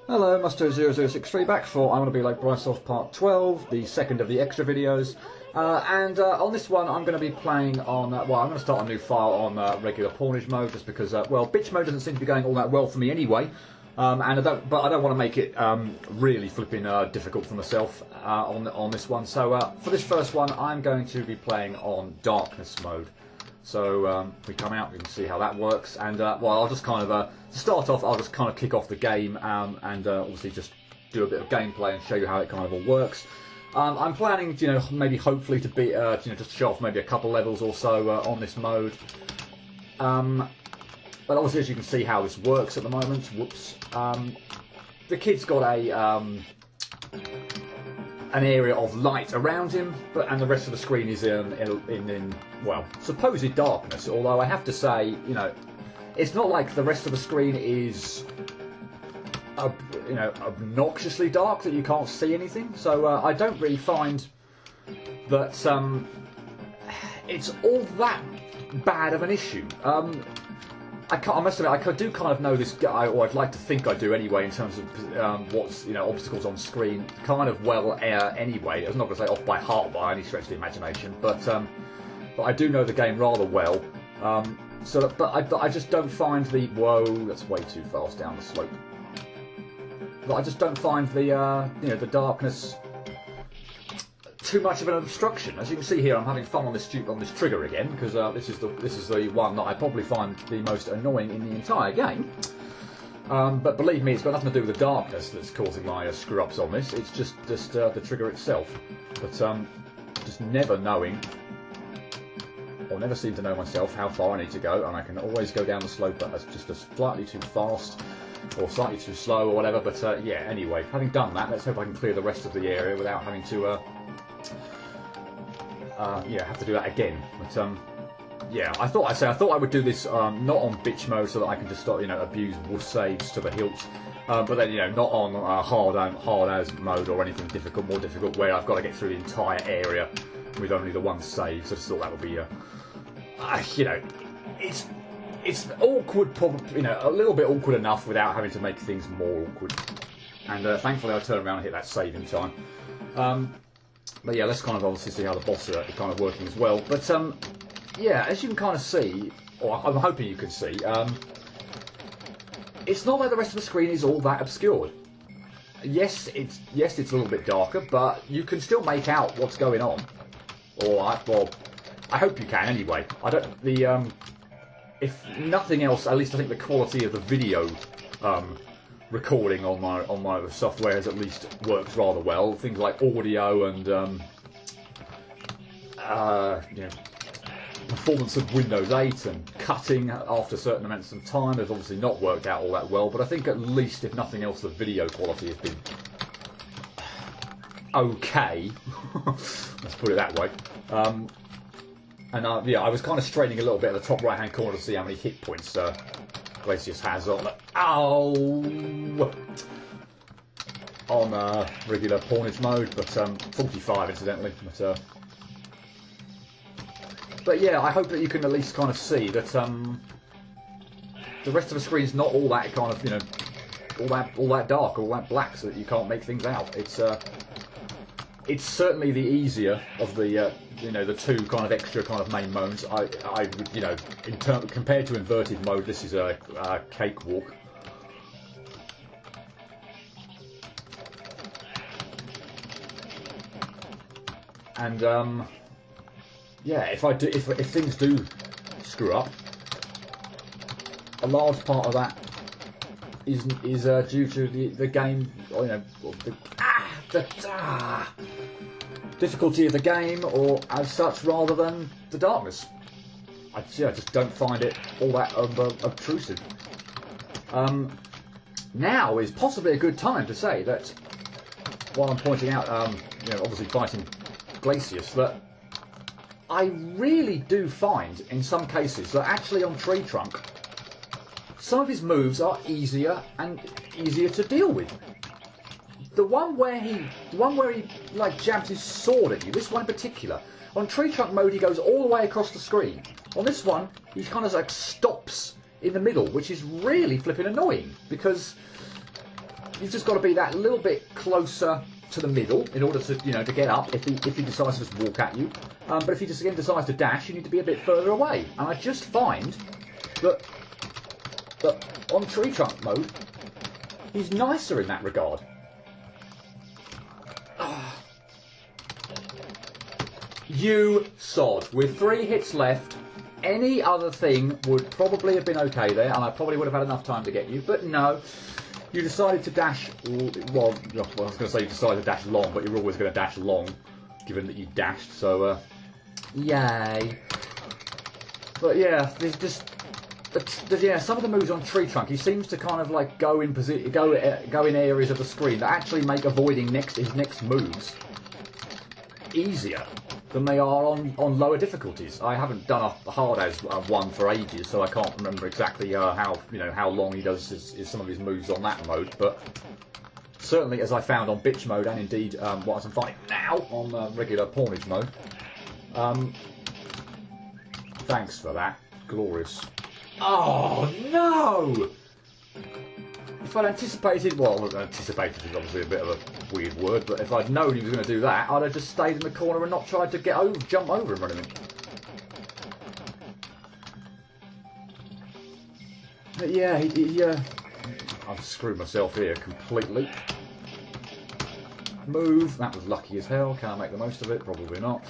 Hello, Muster0063 back for I Want to Be Like Brisulph Part 12, the second of the extra videos. On this one I'm going to be playing on, well, I'm going to start a new file on regular pawnage mode just because, well, bitch mode doesn't seem to be going all that well for me anyway. But I don't want to make it really flipping difficult for myself on this one. So for this first one I'm going to be playing on darkness mode. So if we come out, we can see how that works. And well, I'll just kind of to start off, I'll just kind of kick off the game and obviously just do a bit of gameplay and show you how it kind of all works. I'm planning, maybe hopefully to be, just show off maybe a couple levels or so on this mode. But obviously, as you can see how this works at the moment. Whoops. The kid's got an area of light around him, and the rest of the screen is in well, supposed darkness. Although I have to say, it's not like the rest of the screen is, obnoxiously dark that you can't see anything. So I don't really find that it's all that bad of an issue. I must admit, I do kind of know this guy, or I'd like to think I do anyway, in terms of what's obstacles on screen, kind of well anyway. I'm not going to say off by heart by any stretch of the imagination, but I do know the game rather well. But I just don't find the that's way too fast down the slope. But I just don't find the the darkness too much of an obstruction. As you can see here, I'm having fun on this trigger again, because this is the one that I probably find the most annoying in the entire game. But believe me, it's got nothing to do with the darkness that's causing my screw-ups on this. It's just the trigger itself. But just never knowing, or never seem to know myself, how far I need to go, and I can always go down the slope that's just slightly too fast, or slightly too slow, or whatever. But yeah, anyway, having done that, let's hope I can clear the rest of the area without having to have to do that again. But yeah, I thought I would do this not on bitch mode so that I can just start abuse wuss saves to the hilt. But then not on hard as mode or anything more difficult where I've got to get through the entire area with only the one save. So I just thought that would be it's awkward, probably a little bit awkward enough without having to make things more awkward. And thankfully I turned around and hit that save in time. But yeah, let's kind of obviously see how the boss are kind of working as well. But yeah, as you can kind of see, or I'm hoping you can see, it's not like the rest of the screen is all that obscured. Yes, it's a little bit darker, but you can still make out what's going on. Well, I hope you can anyway. If nothing else, at least I think the quality of the video recording on my software at least works rather well. Things like audio and performance of Windows 8 and cutting after certain amounts of time has obviously not worked out all that well. But I think at least, if nothing else, the video quality has been okay. Let's put it that way. Yeah, I was kind of straining a little bit at the top right-hand corner to see how many hit points Glacius has on regular pawnage mode, but 45 incidentally. But yeah, I hope that you can at least kind of see that the rest of the screen's not all that kind of all that dark, all that black, so that you can't make things out. It's certainly the easier of the the two kind of extra kind of main modes. I would compared to inverted mode, this is a cakewalk. And yeah, if things do screw up, a large part of that is due to the game, the difficulty of the game, or as such, rather than the darkness. I just don't find it all that obtrusive. Now is possibly a good time to say that, while I'm pointing out, obviously fighting Glacius, that I really do find, in some cases, that actually on Tree Trunk, some of his moves are easier to deal with. The one where he like jabs his sword at you, this one in particular, on Tree Trunk mode he goes all the way across the screen. On this one, he kind of like stops in the middle, which is really flipping annoying, because you've just got to be that little bit closer to the middle in order to, to get up if he decides to just walk at you. But if he just again decides to dash, you need to be a bit further away. And I just find that on tree trunk mode, he's nicer in that regard. You sod. With 3 hits left, any other thing would probably have been okay there, and I probably would have had enough time to get you. But no, you decided to dash. Well, I was going to say you decided to dash long, but you're always going to dash long, given that you dashed. So, yay. But yeah, there's just. Yeah, some of the moves on tree trunk, he seems to kind of like go in areas of the screen that actually make avoiding his next moves easier than they are on lower difficulties. I haven't done a hard as one for ages, so I can't remember exactly how long he does some of his moves on that mode. But certainly, as I found on bitch mode, and indeed what I'm finding now on regular pawnage mode. Thanks for that, glorious. Oh no! If I'd anticipated, well, anticipated is obviously a bit of a weird word, but if I'd known he was going to do that, I'd have just stayed in the corner and not tried to jump over him or anything. But yeah, I've screwed myself here completely. Move, that was lucky as hell. Can I make the most of it? Probably not.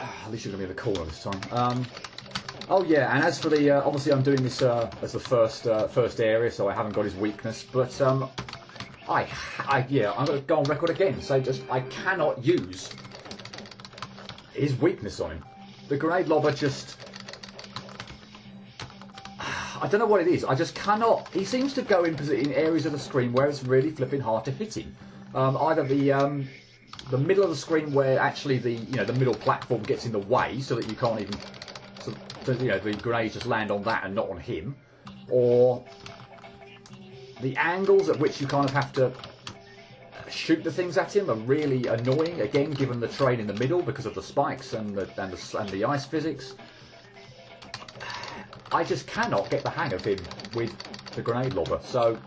At least you're going to be in the corner this time. Oh yeah, and as for the obviously I'm doing this as the first area, so I haven't got his weakness. But I'm going to go on record again and say I cannot use his weakness on him. The grenade lobber just, I don't know what it is. I just cannot. He seems to go in areas of the screen where it's really flipping hard to hit him. Either the middle of the screen where actually the middle platform gets in the way, so that you can't even. The grenades just land on that and not on him, or the angles at which you kind of have to shoot the things at him are really annoying. Again, given the terrain in the middle because of the spikes and the ice physics, I just cannot get the hang of him with the grenade lobber. So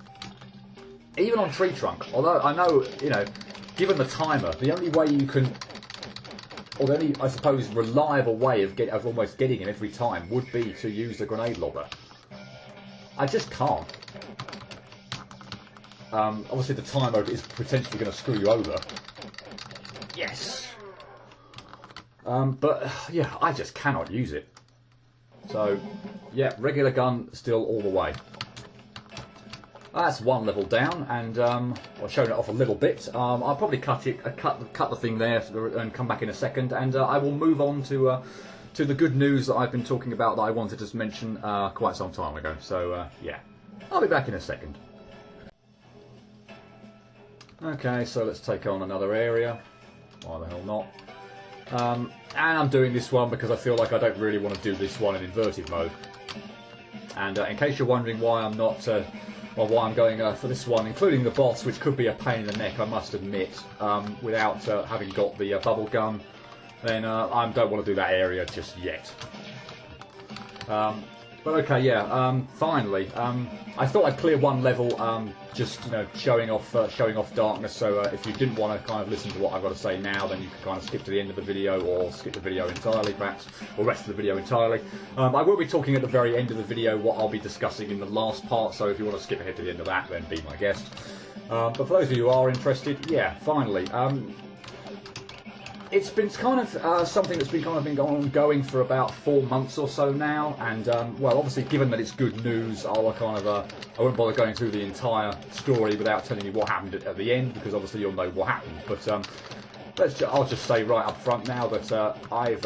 even on tree trunk, although I know given the timer, the only way you can. Or the only, I suppose, reliable way of almost getting him every time would be to use the grenade lobber. I just can't. Obviously, the timer is potentially going to screw you over. Yes. But yeah, I just cannot use it. So, yeah, regular gun still all the way. That's one level down, and I've shown it off a little bit. I'll probably cut the thing there and come back in a second, and I will move on to the good news that I've been talking about that I wanted to mention quite some time ago. So yeah, I'll be back in a second. Okay, so let's take on another area. Why the hell not? And I'm doing this one because I feel like I don't really want to do this one in inverted mode. And in case you're wondering why I'm not. Well, why I'm going for this one, including the boss, which could be a pain in the neck, I must admit, without having got the bubble gun, then I don't want to do that area just yet. But okay, yeah. Finally, I thought I'd clear one level, just showing off darkness. So if you didn't want to kind of listen to what I've got to say now, then you can kind of skip to the end of the video, or skip the video entirely, perhaps, or rest of the video entirely. I will be talking at the very end of the video what I'll be discussing in the last part. So if you want to skip ahead to the end of that, then be my guest. But for those of you who are interested, yeah, finally. It's been kind of something that's been ongoing for about 4 months or so now, and well, obviously, given that it's good news, I won't bother going through the entire story without telling you what happened at the end, because obviously you'll know what happened. But I'll just say right up front now that I've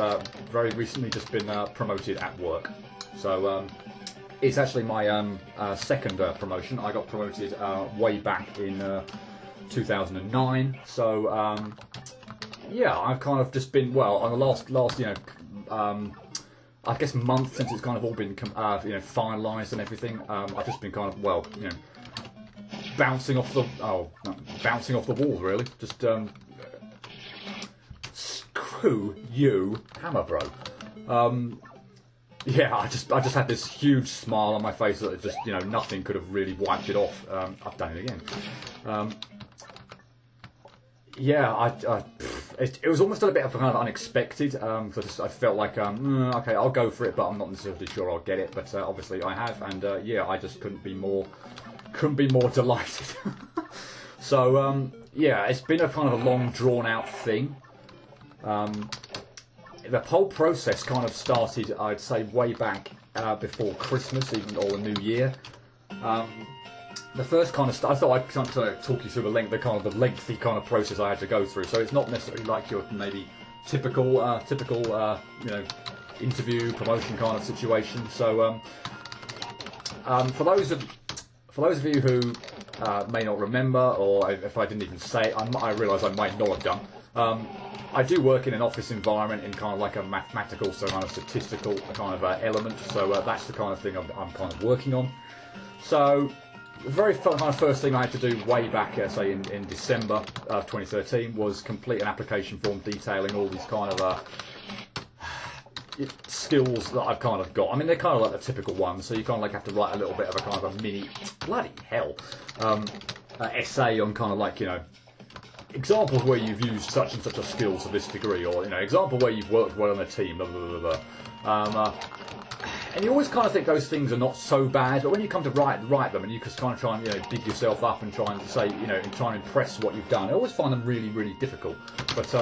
very recently just been promoted at work. So it's actually my second promotion. I got promoted way back in 2009. So. Yeah, I've kind of just been, well, on the last I guess month since it's kind of all been finalised and everything. I've just been kind of, well, bouncing off the wall, really. Just screw you, Hammer Bro. yeah, I just had this huge smile on my face that just, you know, nothing could have really wiped it off. I've done it again. Yeah, it was almost a bit of kind of unexpected. Because I felt like, okay, I'll go for it, but I'm not necessarily sure I'll get it. But obviously I have, and yeah, I just couldn't be more delighted. So yeah, it's been a kind of a long, drawn out thing. The whole process kind of started, I'd say, way back before Christmas, even or the New Year. The first kind of I thought I'd kind of talk you through the lengthy kind of process I had to go through. So it's not necessarily like your maybe typical you know, interview promotion kind of situation. So for those of you who may not remember, or if I didn't even say it, I realise I might not have done. I do work in an office environment in kind of like a mathematical, so kind of statistical kind of element. So that's the kind of thing I'm kind of working on. So the very first thing I had to do way back, say in December of 2013, was complete an application form detailing all these kind of skills that I've kind of got. I mean, they're kind of like the typical ones, so you kind of like have to write a little bit of a kind of a mini, bloody hell, essay on kind of like, you know, examples where you've used such and such a skill to this degree, or, you know, example where you've worked well on a team, blah, blah, blah, blah. And you always kind of think those things are not so bad, but when you come to write them, and you just kind of try and, you know, dig yourself up and try and say, you know, and try and impress what you've done, I always find them really, really difficult. But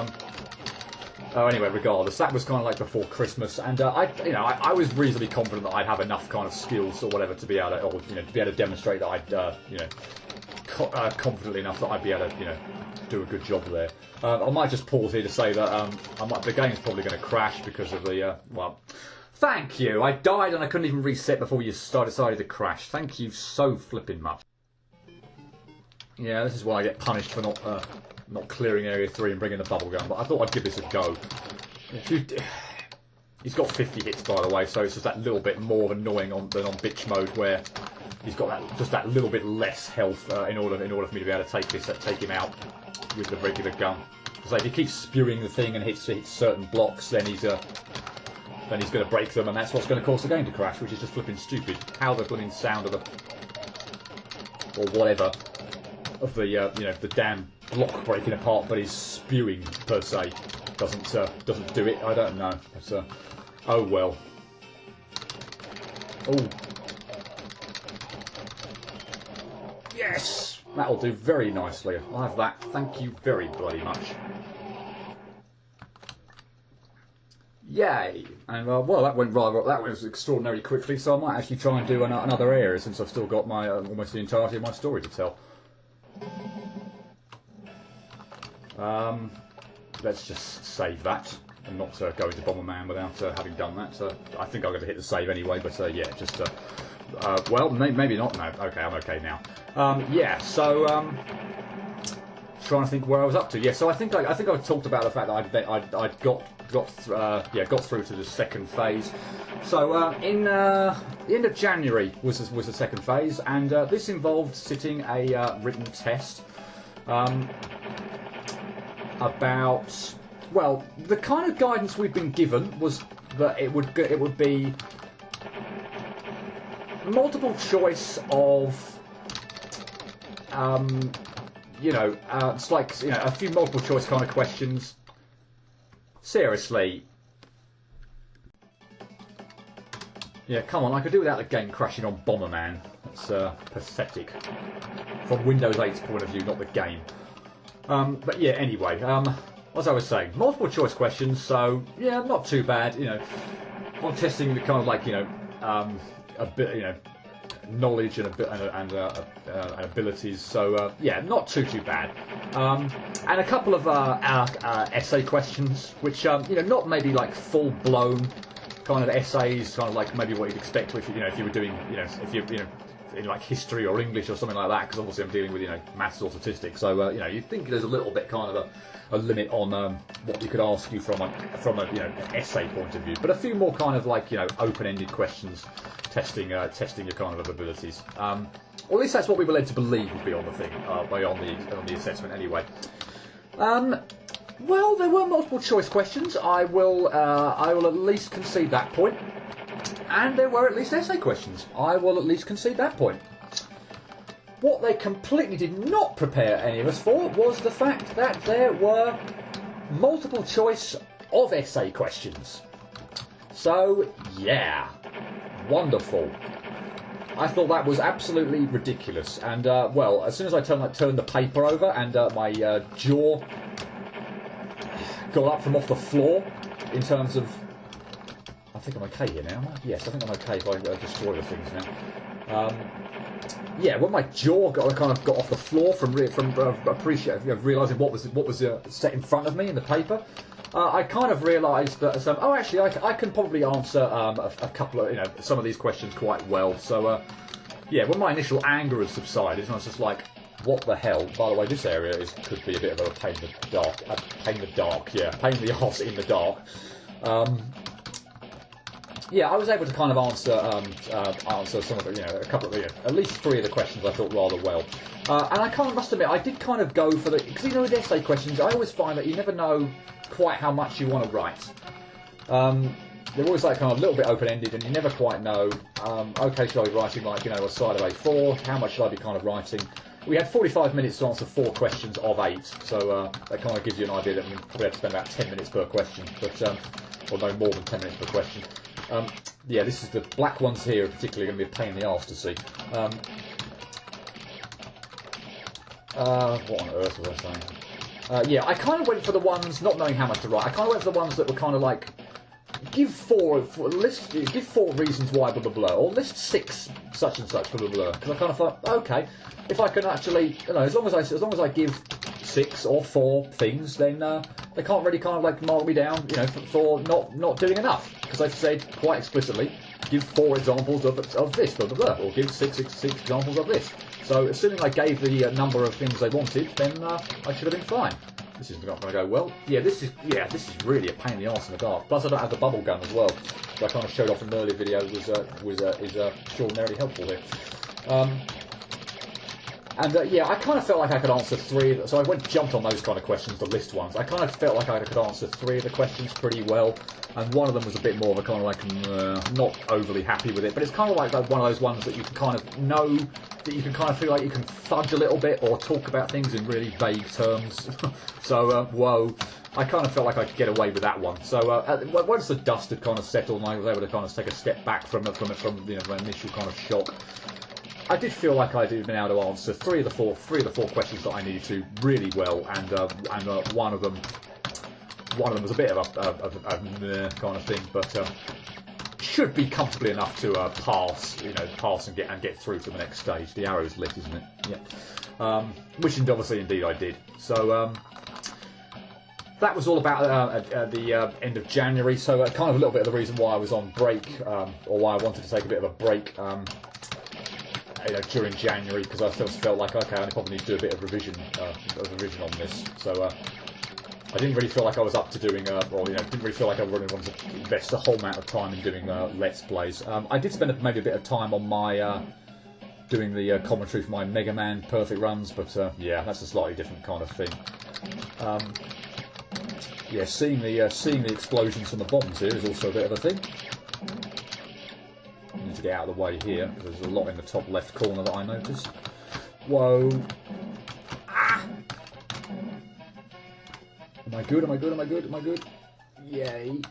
anyway, regardless, that was kind of like before Christmas, and I was reasonably confident that I'd have enough kind of skills or whatever to be able to, or, you know, to be able to demonstrate that I'd, you know, confidently enough that I'd be able to, you know, do a good job there. I might just pause here to say that the game's probably going to crash because of the well. Thank you. I died and I couldn't even reset before you decided to crash. Thank you so flipping much. Yeah, this is why I get punished for not clearing Area 3 and bringing the bubble gun. But I thought I'd give this a go. He's got 50 hits, by the way, so it's just that little bit more annoying than on bitch mode, where he's got just that little bit less health in order for me to be able to take him out with the regular gun. Because if he keeps spewing the thing and hits certain blocks, then he's going to break them, and that's what's going to cause the game to crash, which is just flipping stupid. How the flipping sound of the, or whatever, of the you know, the damn block breaking apart, but his spewing per se doesn't do it. I don't know. It's, oh well. Oh. Yes! That'll do very nicely. I'll have that. Thank you very bloody much. Yay! And well, that was extraordinarily quickly, so I might actually try and do another area, since I've still got my almost the entirety of my story to tell. Let's just save that and not go into Bomberman without having done that. I think I'm going to hit the save anyway, but yeah, just well, maybe not. No, okay, I'm okay now. Yeah, so trying to think where I was up to. Yeah, so I think I talked about the fact that I'd got through to the second phase. So in the end of January was the second phase, and this involved sitting a written test about, well, the kind of guidance we've been given was that it would be multiple choice of it's like, you know, a few multiple choice kind of questions. Seriously. Yeah, come on, I could do without the game crashing on Bomberman. That's pathetic. From Windows 8's point of view, not the game. But yeah, anyway, as I was saying, multiple choice questions, so yeah, not too bad, you know. I'm testing the kind of like, you know, a bit, you know, knowledge and abilities, so yeah, not too bad. And a couple of essay questions, which you know, not maybe like full blown kind of essays, kind of like maybe what you'd expect if you were doing, you know, if you know, in like history or English or something like that, because obviously I'm dealing with, you know, maths or statistics, so you know, you'd think there's a little bit kind of a limit on what we could ask you from a you know, essay point of view, but a few more kind of like, you know, open-ended questions, testing your kind of abilities. Or at least that's what we were led to believe would be on the thing, on the assessment anyway. Well, there were multiple choice questions. I will at least concede that point. And there were at least essay questions. I will at least concede that point. What they completely did not prepare any of us for was the fact that there were multiple choice of essay questions. So, yeah, wonderful. I thought that was absolutely ridiculous. And, well, as soon as I turned the paper over and my jaw got up from off the floor in terms of... I think I'm okay here now, am I? Yes, I think I'm okay if I destroy the things now. Yeah, when my jaw got off the floor from realising what was set in front of me in the paper, I kind of realised that oh, actually, I can probably answer a couple of some of these questions quite well. So yeah, when my initial anger has subsided, I was just like, what the hell? By the way, this area could be a bit of a pain in the dark. Pain in the dark, yeah, pain in the arse in the dark. Yeah, I was able to kind of answer some of a couple of at least 3 of the questions I thought rather well, and I kind of must admit I did kind of go for because with essay questions I always find that you never know quite how much you want to write. They're always like kind of a little bit open-ended, and you never quite know. Okay, should I be writing like a side of A4? How much should I be kind of writing? We had 45 minutes to answer 4 questions of 8, so that kind of gives you an idea that we probably have to spend about 10 minutes per question, but or no more than 10 minutes per question. Yeah, this is the black ones here are particularly going to be a pain in the arse to see. What on earth was I saying? Yeah, I kind of went for the ones, not knowing how much to write, I kind of went for the ones that were kind of like, give 4 reasons why blah blah blah, or list 6 such and such blah blah blah. Because I kind of thought, okay, if I can actually, as long as I give 6 or 4 things, then they can't really kind of like mark me down, for not doing enough. Because I've said quite explicitly, give 4 examples of this, blah blah blah, or give 6 examples of this. So assuming I gave the number of things they wanted, then I should have been fine. This is not going to go well. Yeah, this is really a pain in the arse in the dark. Plus I don't have the bubble gun as well, which I kind of showed off in an earlier video is extraordinarily helpful here. And yeah, I kind of felt like I could answer 3. So I jumped on those kind of questions, the list ones. I kind of felt like I could answer 3 of the questions pretty well, and one of them was a bit more of a kind of like not overly happy with it. But it's kind of like one of those ones that you can kind of know that you can kind of feel like you can fudge a little bit or talk about things in really vague terms. So whoa, I kind of felt like I could get away with that one. So once the dust had kind of settled, and I was able to kind of take a step back from my initial kind of shock. I did feel like I'd been able to answer 3 of the 4 questions that I needed to really well, and one of them was a bit of a kind of thing, but should be comfortably enough to pass and get through to the next stage. The arrow's lit, isn't it? Yeah. Which obviously indeed I did. So that was all about at the end of January. So kind of a little bit of the reason why I was on break, or why I wanted to take a bit of a break. During January, because I still felt like, okay, I probably need to do a bit of revision on this. So I didn't really feel like I was up to doing, didn't really feel like I really wanted to invest a whole amount of time in doing Let's Plays. I did spend maybe a bit of time on my doing the commentary for my Mega Man Perfect runs, but yeah, that's a slightly different kind of thing. Yeah, seeing the explosions from the bombs here is also a bit of a thing. Need to get out of the way here, because there's a lot in the top left corner that I noticed. Whoa. Ah! Am I good? Am I good? Am I good? Am I good? Yay.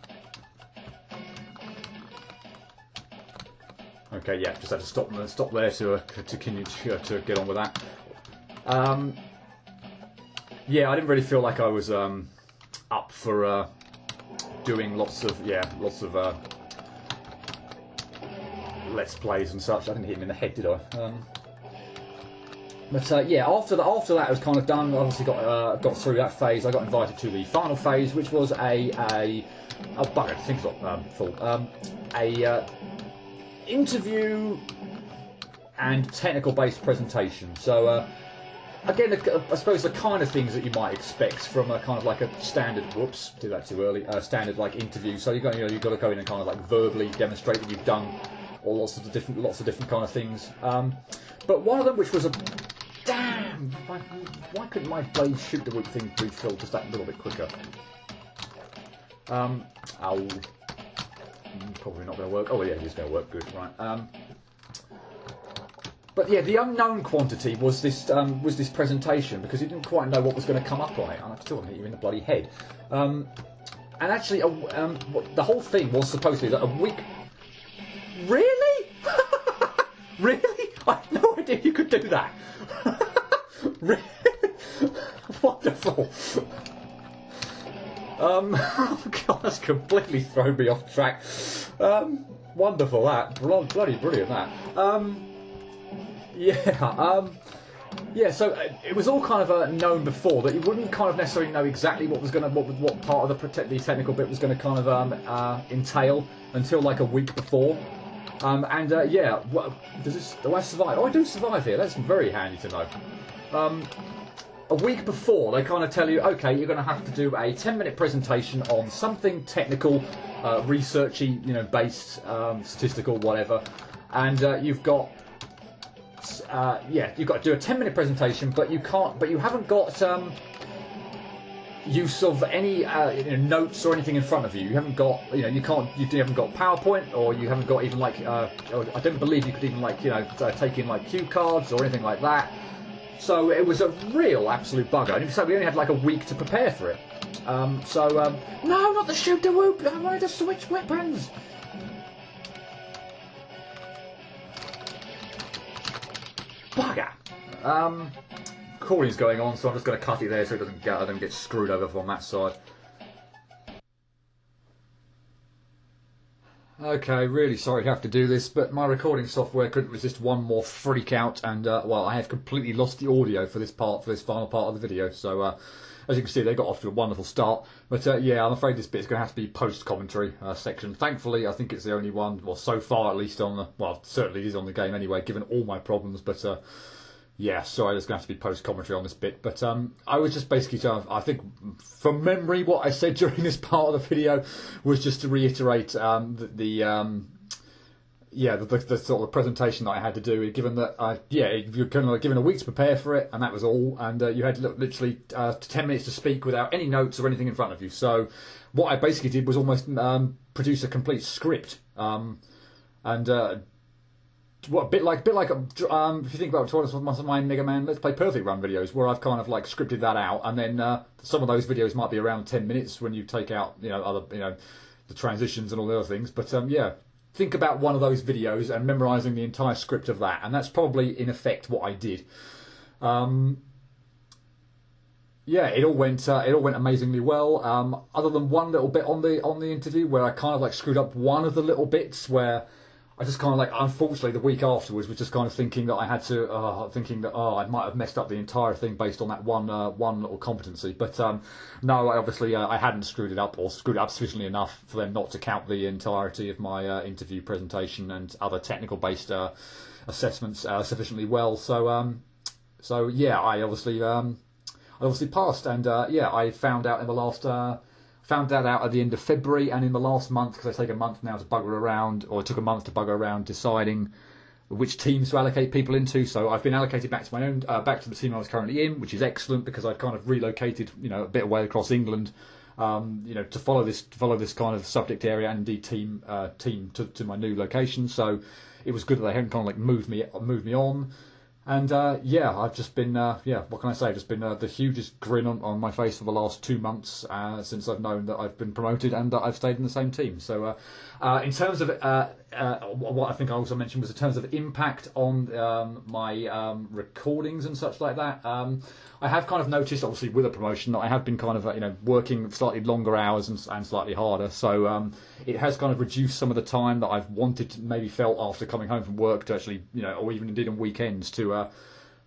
Okay, yeah, just had to stop there to continue to get on with that. Yeah, I didn't really feel like I was up for doing lots of Let's Plays and such. I didn't hit him in the head, did I? But yeah, after that it was kind of done. I obviously got through that phase. I got invited to the final phase, which was a bugger. Things got full. Interview and technical-based presentation. So again, I suppose the kind of things that you might expect from a kind of like a standard. Whoops, did that too early. Standard like interview. So you've got to go in and kind of like verbally demonstrate that you've done. Or lots of different kind of things. But one of them, which was a damn, why couldn't my blade shoot the wood thing refill just that little bit quicker? Ow. Probably not going to work. Oh yeah, it's going to work. Good, right. But yeah, the unknown quantity was this presentation, because he didn't quite know what was going to come up on it. I still haven't hit you in the bloody head. And actually, the whole thing was supposedly that a week. Really? Really? I had no idea you could do that. Really? Wonderful. Oh God, that's completely thrown me off track. Wonderful, that. Bloody brilliant, that. Yeah, so it was all kind of known before, that you wouldn't kind of necessarily know exactly what was going to, what part of the technical bit was going to kind of entail until like a week before. Yeah, do I survive? Oh, I do survive here. That's very handy to know. A week before, they kind of tell you, okay, you're going to have to do a 10-minute presentation on something technical, researchy, based, statistical, whatever, and you've got to do a 10-minute presentation, but you haven't got use of any notes or anything in front of you. You haven't got, you haven't got PowerPoint, or you haven't got even like, I don't believe you could even like, take in like cue cards or anything like that. So it was a real absolute bugger. And so we only had like a week to prepare for it. No, not the shoot the whoop. I wanted to switch weapons. Bugger. Recording's going on, so I'm just going to cut it there so I don't get screwed over from that side. Okay, really sorry to have to do this, but my recording software couldn't resist one more freak out, and well, I have completely lost the audio for this final part of the video. So as you can see, they got off to a wonderful start. But yeah, I'm afraid this bit is going to have to be post-commentary section. Thankfully, I think it's the only one, well, so far at least on the, well, certainly it is on the game anyway, given all my problems. But yeah, sorry, there's going to have to be post-commentary on this bit. But I was just basically, I think from memory, what I said during this part of the video was just to reiterate the sort of presentation that I had to do, given that you're kind of given a week to prepare for it, and that was all, and you had literally 10 minutes to speak without any notes or anything in front of you. So what I basically did was almost produce a complete script, a bit like if you think about some of my Mega Man Let's Play Perfect Run videos, where I've kind of like scripted that out, and then some of those videos might be around 10 minutes when you take out the transitions and all the other things. But yeah, think about one of those videos and memorising the entire script of that, and that's probably in effect what I did. Yeah, it all went amazingly well. Other than one little bit on the interview where I kind of like screwed up one of the little bits, where I just kind of like, unfortunately, the week afterwards was just kind of thinking that I had to, I might have messed up the entire thing based on that one little competency. But no, obviously I hadn't screwed it up, or screwed it up sufficiently enough for them not to count the entirety of my interview presentation and other technical based assessments sufficiently well. So yeah, I obviously passed, and yeah, I found out in the last. Found that out at the end of February, and in the last month, because I take a month now to bugger around, or it took a month to bugger around deciding which teams to allocate people into. So I've been allocated back to my own, back to the team I was currently in, which is excellent, because I've kind of relocated, a bit away across England, to follow this kind of subject area and indeed team to my new location. So it was good that they hadn't kind of like moved me on. And yeah, I've just been, what can I say? Just been the hugest grin on my face for the last 2 months since I've known that I've been promoted and that I've stayed in the same team. So in terms of what I think I also mentioned was in terms of impact on my recordings and such like that, I have kind of noticed, obviously with a promotion, that I have been kind of working slightly longer hours and slightly harder. So it has kind of reduced some of the time that I've wanted to, maybe felt after coming home from work, to actually, or even indeed on weekends, to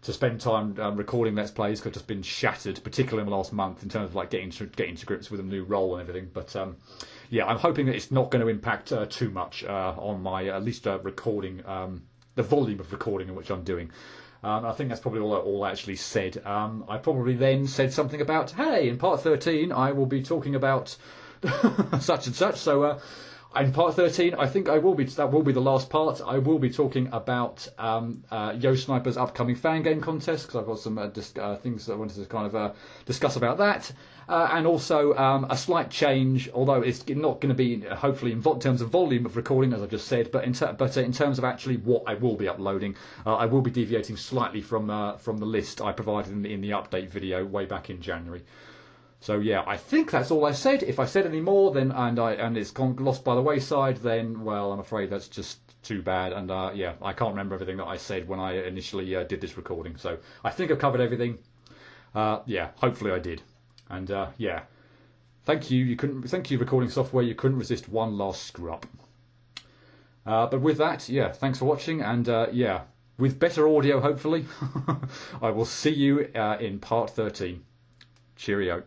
spend time recording Let's Plays, because I've just been shattered, particularly in the last month, in terms of like getting to grips with a new role and everything. But yeah, I'm hoping that it's not going to impact too much on my at least recording, the volume of recording in which I'm doing. I think that's probably all I actually said. I probably then said something about, hey, in part 13 I will be talking about such and such. So In part 13, I think that will be the last part. I will be talking about Yo Sniper's upcoming fan game contest, because I've got some things that I wanted to kind of discuss about that. And also a slight change, although it's not going to be, hopefully, in terms of volume of recording, as I've just said, but in terms of actually what I will be uploading, I will be deviating slightly from the list I provided in the update video way back in January. So yeah, I think that's all I said. If I said any more, then and it's gone lost by the wayside, then well, I'm afraid that's just too bad. And yeah, I can't remember everything that I said when I initially did this recording. So I think I've covered everything. Yeah, hopefully I did. And yeah, thank you. Thank you, recording software. You couldn't resist one last screw up. But with that, yeah, thanks for watching. And yeah, with better audio, hopefully, I will see you in part 13. Cheerio.